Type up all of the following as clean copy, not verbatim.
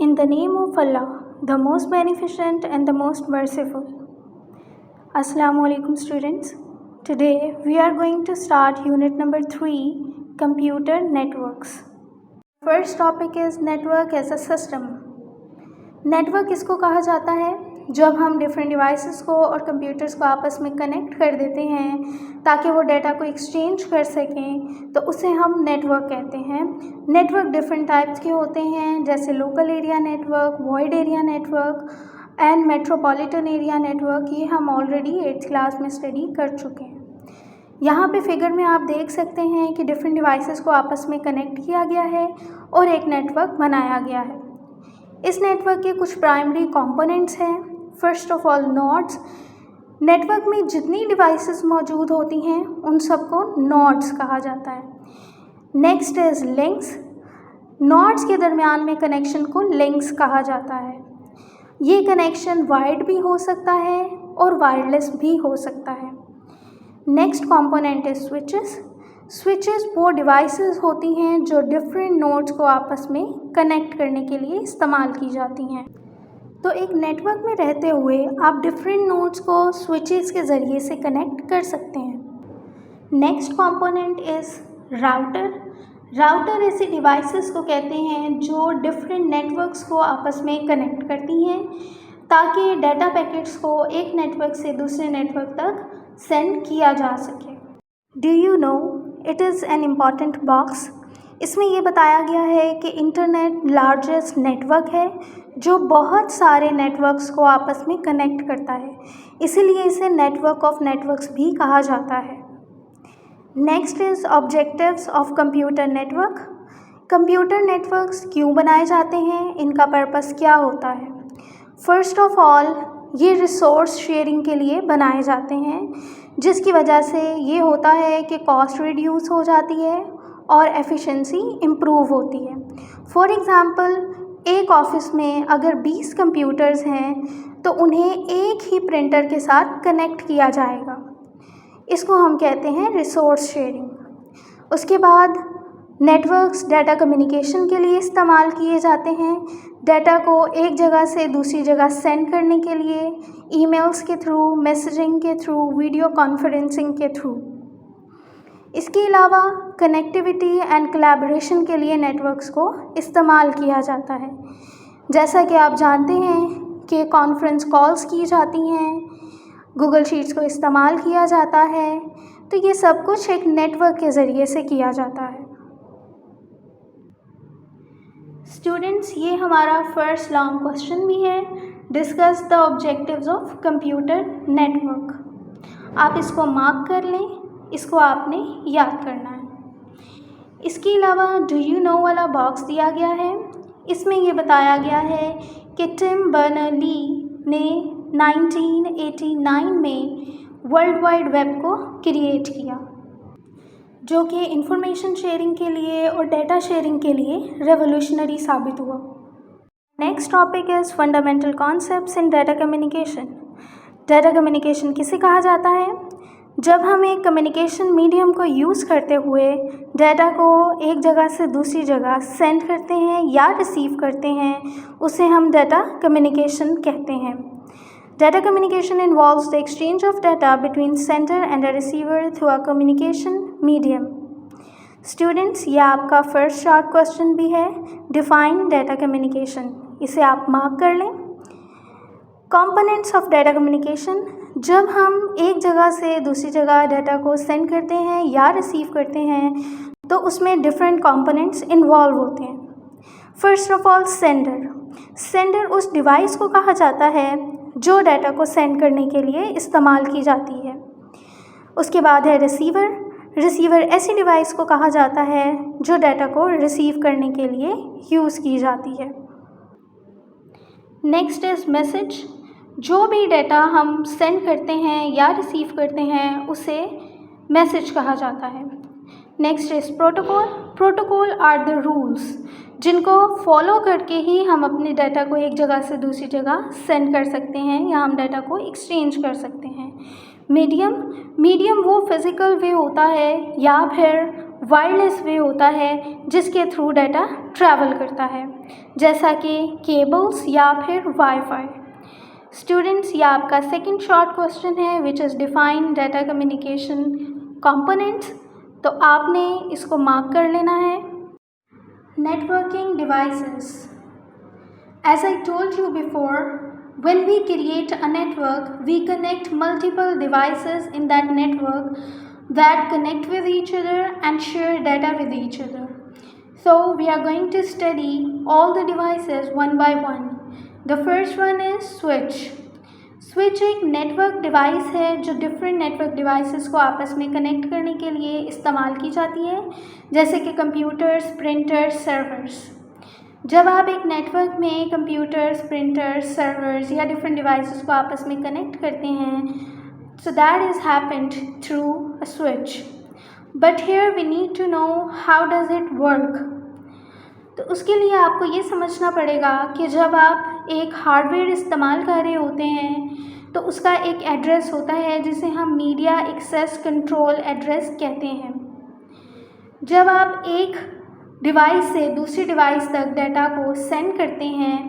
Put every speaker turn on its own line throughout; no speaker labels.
In the name of Allah, the most beneficent and the most merciful. Assalamu alaikum students. Today we are going to start unit number 3, Computer Networks. First topic is Network as a System. Network किसको कहा जाता है? जब हम different devices को और computers को आपस में कनेक्ट कर देते हैं ताकि वो डाटा को एक्सचेंज कर सकें, तो उसे हम नेटवर्क कहते हैं। नेटवर्क डिफरेंट टाइप्स के होते हैं, जैसे local area network, void area network and metropolitan area network. ये हम ऑलरेडी 8th क्लास में स्टडी कर चुके हैं। यहाँ पे फिगर में आप देख सकते हैं कि डिफरेंट डिवाइसेस को आपस में कनेक्ट किया गया है और एक नेटवर्क बनाया गया है। इस नेटवर्क के कुछ प्राइमरी कंपोनेंट्स हैं। First of all nodes. Network में जितनी डिवाइसेस मौजूद होती हैं उन सबको नोड्स कहा जाता है। Next is links. नोड्स के दरमियान में कनेक्शन को लिंक्स कहा जाता है। ये कनेक्शन वायर्ड भी हो सकता है और वायरलेस भी हो सकता है। Next component is switches. Switches वो डिवाइसेस होती हैं जो डिफरेंट नोड्स को आपस में कनेक्ट करने के लिए इस्तेमाल की जाती हैं। तो एक नेटवर्क में रहते हुए आप डिफरेंट नोड्स को स्विचेस के ज़रिए से कनेक्ट कर सकते हैं। Next component is router. Router ऐसी डिवाइसेस को कहते हैं जो डिफरेंट नेटवर्क्स को आपस में कनेक्ट करती हैं ताकि डाटा पैकेट्स को एक नेटवर्क से दूसरे नेटवर्क तक सेंड किया जा सके। Do you know it is an important box. इसमें ये बताया गया है कि इंटरनेट लार्जेस्ट नेटवर्क है जो बहुत सारे नेटवर्क्स को आपस में कनेक्ट करता है, इसीलिए इसे नेटवर्क ऑफ नेटवर्क्स भी कहा जाता है। Next is objectives of computer network. Computer networks क्यों बनाए जाते हैं, इनका पर्पस क्या होता है? फर्स्ट ऑफ ऑल ये रिसोर्स शेयरिंग के लिए बनाए जाते हैं, जिसकी वजह से ये होता है कि कॉस्ट रिड्यूस हो जाती है और एफिशिएंसी इम्प्रूव होती है। फॉर एग्ज़ाम्पल एक ऑफ़िस में अगर 20 कंप्यूटर्स हैं तो उन्हें एक ही प्रिंटर के साथ कनेक्ट किया जाएगा। इसको हम कहते हैं रिसोर्स शेयरिंग। उसके बाद नेटवर्क्स डाटा कम्युनिकेशन के लिए इस्तेमाल किए जाते हैं। डाटा को एक जगह से दूसरी जगह सेंड करने के लिए ईमेल्स के थ्रू, मैसेजिंग के थ्रू, वीडियो कॉन्फ्रेंसिंग के थ्रू। इसके अलावा कनेक्टिविटी एंड कोलैबोरेशन के लिए नेटवर्क्स को इस्तेमाल किया जाता है। जैसा कि आप जानते हैं कि कॉन्फ्रेंस कॉल्स की जाती हैं, गूगल शीट्स को इस्तेमाल किया जाता है, तो ये सब कुछ एक नेटवर्क के ज़रिए से किया जाता है। स्टूडेंट्स, ये हमारा फर्स्ट लॉन्ग क्वेश्चन भी है। Discuss the objectives of computer network. आप इसको मार्क कर लें, इसको आपने याद करना है। इसके अलावा डू यू नो वाला बॉक्स दिया गया है। इसमें ये बताया गया है कि टिम बर्नर्स-ली ने 1989 में वर्ल्ड वाइड वेब को क्रिएट किया, जो कि इंफॉर्मेशन शेयरिंग के लिए और डेटा शेयरिंग के लिए रेवोल्यूशनरी साबित हुआ। Next topic is fundamental concepts in data communication. Data communication किसे कहा जाता है? जब हम एक कम्युनिकेशन मीडियम को यूज़ करते हुए डाटा को एक जगह से दूसरी जगह सेंड करते हैं या रिसीव करते हैं, उसे हम डाटा कम्युनिकेशन कहते हैं। Data communication involves the exchange of data between sender and a receiver through a communication medium. Students, ये आपका फर्स्ट शॉर्ट क्वेश्चन भी है। डिफाइन डाटा कम्युनिकेशन, इसे आप मार्क कर लें। Components of data communication. जब हम एक जगह से दूसरी जगह डाटा को सेंड करते हैं या रिसीव करते हैं तो उसमें डिफरेंट कंपोनेंट्स इन्वॉल्व होते हैं। First of all sender. Sender उस डिवाइस को कहा जाता है जो डाटा को सेंड करने के लिए इस्तेमाल की जाती है। उसके बाद है रिसीवर। रिसीवर ऐसी डिवाइस को कहा जाता है जो डाटा को रिसीव करने के लिए यूज़ की जाती है। Next is message. जो भी डाटा हम सेंड करते हैं या रिसीव करते हैं उसे मैसेज कहा जाता है। Next is protocol. Protocol are the rules जिनको फॉलो करके ही हम अपने डाटा को एक जगह से दूसरी जगह सेंड कर सकते हैं या हम डाटा को एक्सचेंज कर सकते हैं। मीडियम। मीडियम वो फिज़िकल वे होता है या फिर वायरलेस वे होता है जिसके थ्रू डाटा ट्रैवल करता है, जैसा कि केबल्स या फिर वाईफाई। स्टूडेंट्स, ये आपका सेकंड शॉर्ट क्वेश्चन है which is define data communication components. तो आपने इसको मार्क कर लेना है। Networking devices, as I told you before, when we create a network, we connect multiple devices in that network that connect with each other and share data with each other. So we are going to study all the devices one by one. The first one is switch. Switch एक network device है जो different network devices को आपस में connect करने के लिए इस्तेमाल की जाती है, जैसे कि कंप्यूटर्स, प्रिंटर्स, सर्वर्स। जब आप एक नेटवर्क में कंप्यूटर्स, प्रिंटर्स, सर्वर्स या डिफरेंट डिवाइसेस को आपस में कनेक्ट करते हैं, so that is happened through a switch. But here we need to know how does it work. तो उसके लिए आपको ये समझना पड़ेगा कि जब आप एक हार्डवेयर इस्तेमाल कर रहे होते हैं तो उसका एक एड्रेस होता है जिसे हम मीडिया एक्सेस कंट्रोल एड्रेस कहते हैं। जब आप एक डिवाइस से दूसरी डिवाइस तक डाटा को सेंड करते हैं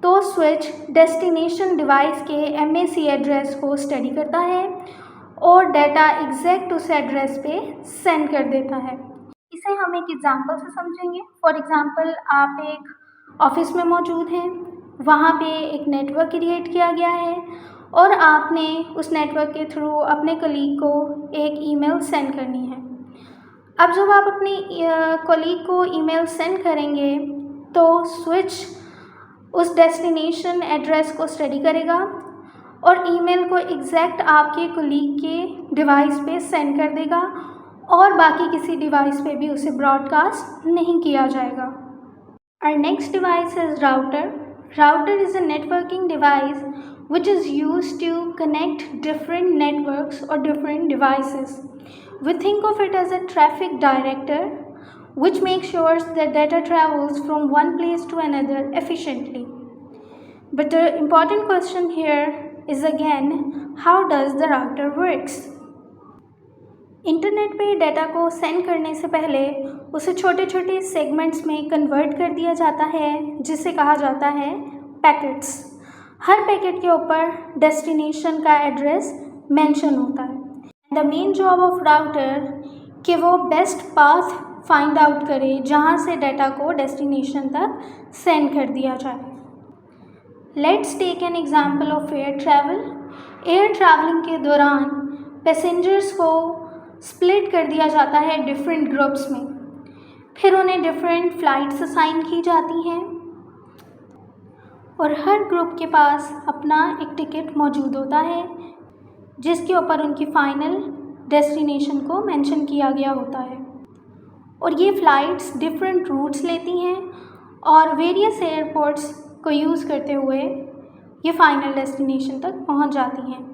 तो स्विच डेस्टिनेशन डिवाइस के MAC एड्रेस को स्टडी करता है और डाटा एग्जैक्ट उस एड्रेस पे सेंड कर देता है। इसे हम एक एग्जांपल से समझेंगे। फॉर एग्जांपल, आप एक ऑफिस में मौजूद हैं, वहाँ पे एक नेटवर्क क्रिएट किया गया है और आपने उस नेटवर्क के थ्रू अपने कलीग को एक ईमेल सेंड करनी है। अब जब आप अपने कलीग को ईमेल सेंड करेंगे तो स्विच उस डेस्टिनेशन एड्रेस को स्टडी करेगा और ईमेल को एग्जैक्ट आपके कलीग के डिवाइस पे सेंड कर देगा और बाकी किसी डिवाइस पे भी उसे ब्रॉडकास्ट नहीं किया जाएगा। Our next device is router. Router is a networking device which is used to connect different networks or different devices. We think of it as a traffic director which makes sure that data travels from one place to another efficiently. But the important question here is again, how does the router works? Internet पे data को send करने से पहले उसे छोटे छोटे segments में convert कर दिया जाता है जिसे कहा जाता है पैकेट्स। हर पैकेट के ऊपर डेस्टिनेशन का एड्रेस मेंशन होता है। The main job of router कि वो बेस्ट पाथ फाइंड आउट करे जहाँ से डाटा को डेस्टिनेशन तक सेंड कर दिया जाए। Let's take an example of air travel. Air travelling के दौरान पैसेंजर्स को स्प्लिट कर दिया जाता है डिफरेंट ग्रुप्स में, फिर उन्हें डिफरेंट फ़्लाइट्स असाइन की जाती हैं और हर ग्रुप के पास अपना एक टिकट मौजूद होता है जिसके ऊपर उनकी फ़ाइनल डेस्टिनेशन को मेंशन किया गया होता है। और ये फ़्लाइट्स डिफरेंट रूट्स लेती हैं और वेरियस एयरपोर्ट्स को यूज़ करते हुए ये फ़ाइनल डेस्टिनेशन तक पहुंच जाती हैं।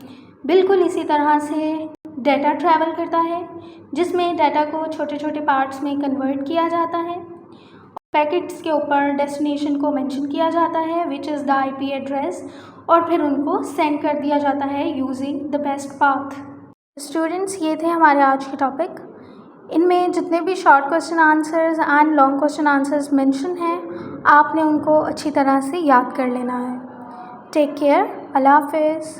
बिल्कुल इसी तरह से डाटा ट्रैवल करता है जिसमें डाटा को छोटे छोटे पार्ट्स में कन्वर्ट किया जाता है। पैकेट्स के ऊपर डेस्टिनेशन को मेंशन किया जाता है which is the IP address और फिर उनको सेंड कर दिया जाता है using the best path. Students, ये थे हमारे आज के टॉपिक। इनमें जितने भी short question answers and long question answers mention हैं आपने उनको अच्छी तरह से याद कर लेना है। टेक केयर, अल्लाह हाफिज़।